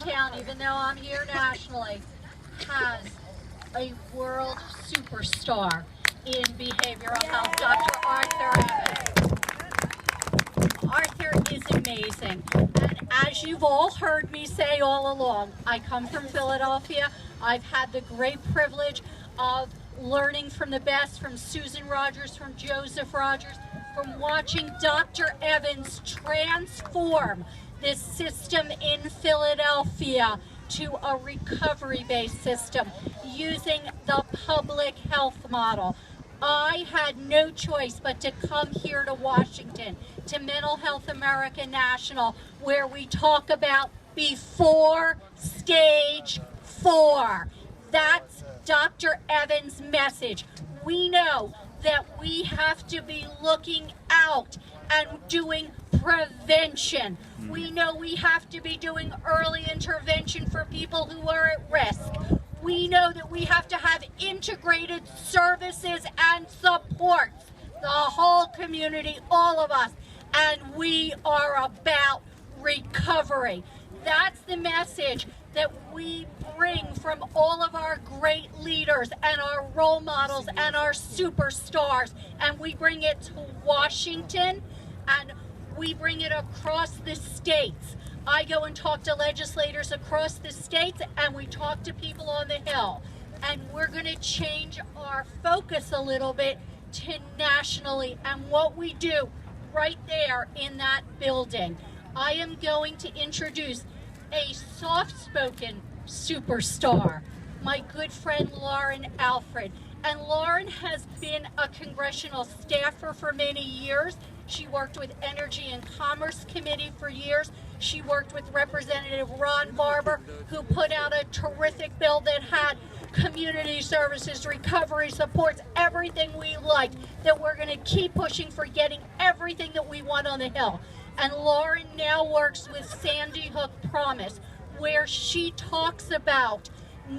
hometown, even though I'm here nationally, has a world superstar in behavioral health, Dr. Arthur Evans. Arthur is amazing. And as you've all heard me say all along, I come from Philadelphia. I've had the great privilege of learning from the best, from Susan Rogers, from Joseph Rogers, from watching Dr. Evans transform this system in Philadelphia to a recovery-based system using the public health model. I had no choice but to come here to Washington, to Mental Health America National, where we talk about before stage 4. That's Dr. Evans' message. We know that we have to be looking out and doing prevention. We know we have to be doing early intervention for people who are at risk. We know that we have to have integrated services and supports, the whole community, all of us, and we are about recovery. That's the message that we bring from all of our great leaders and our role models and our superstars, and we bring it to Washington, and we bring it across the states. I go and talk to legislators across the states, and we talk to people on the Hill, and we're going to change our focus a little bit to nationally and what we do right there in that building. I am going to introduce a soft-spoken superstar, my good friend Lauren Alfred. And Lauren has been a congressional staffer for many years. She worked with Energy and Commerce Committee for years. She worked with Representative Ron Barber, who put out a terrific bill that had community services, recovery supports, everything we liked, that we're going to keep pushing for getting everything that we want on the Hill. And Lauren now works with Sandy Hook Promise, where she talks about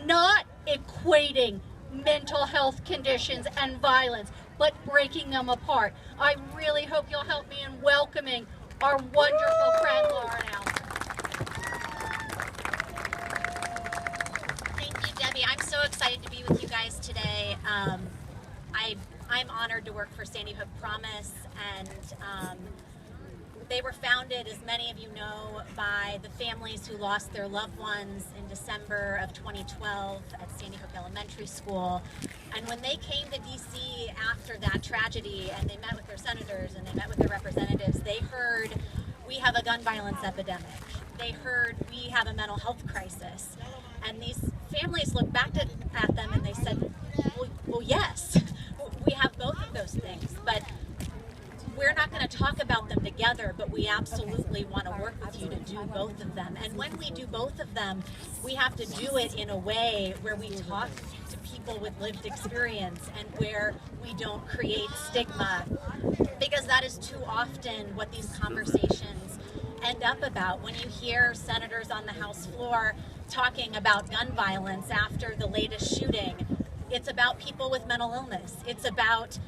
not equating mental health conditions and violence, but breaking them apart. I really hope you'll help me in welcoming our wonderful friend Lauren Alfred. Thank you, Debbie. I'm so excited to be with you guys today. I'm honored to work for Sandy Hook Promise, and they were founded, as many of you know, by the families who lost their loved ones in December of 2012 at Sandy Hook Elementary School. And when they came to DC after that tragedy, and they met with their senators and they met with their representatives, they heard, we have a gun violence epidemic. They heard, we have a mental health crisis. And these families looked back at them and they said, well, yes, we have both of those things, but we're not going to talk about them together, but we absolutely want to work with you to do both of them. And when we do both of them, we have to do it in a way where we talk to people with lived experience and where we don't create stigma, because that is too often what these conversations end up about. When you hear senators on the House floor talking about gun violence after the latest shooting, it's about people with mental illness. It's about,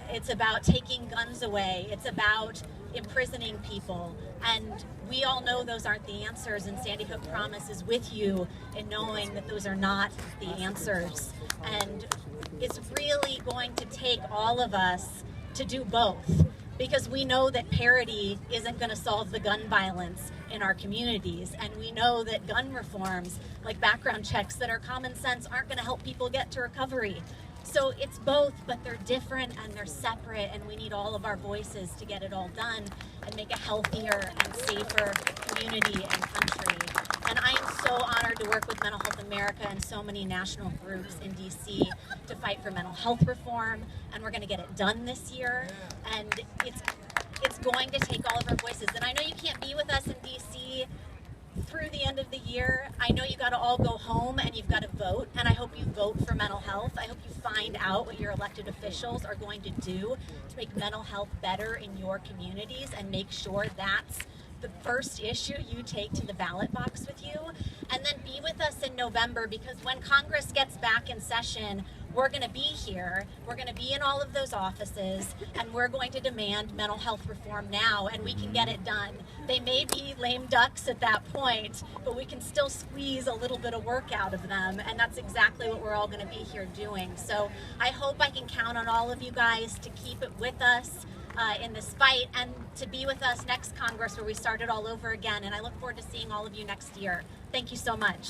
it's about taking guns away. It's about imprisoning people. And we all know those aren't the answers, and Sandy Hook Promise is with you in knowing that those are not the answers. And it's really going to take all of us to do both, because we know that parity isn't going to solve the gun violence in our communities, and we know that gun reforms, like background checks that are common sense, aren't going to help people get to recovery. So it's both, but they're different and they're separate, and we need all of our voices to get it all done and make a healthier and safer community and country. And I am so honored to work with Mental Health America and so many national groups in DC to fight for mental health reform, and we're going to get it done this year. And it's going to take all of our voices. And I know you can't be with us in DC through the end of the year. I know you got to all go home and you've got to vote, and I hope you vote for mental health. I hope you find out what your elected officials are going to do to make mental health better in your communities, and make sure that's the first issue you take to the ballot box with you. And then be with us in November, because when Congress gets back in session, we're going to be here, we're going to be in all of those offices, and we're going to demand mental health reform now, and we can get it done. They may be lame ducks at that point, but we can still squeeze a little bit of work out of them, and that's exactly what we're all going to be here doing. So I hope I can count on all of you guys to keep it with us in this fight, and to be with us next Congress where we start it all over again. And I look forward to seeing all of you next year. Thank you so much.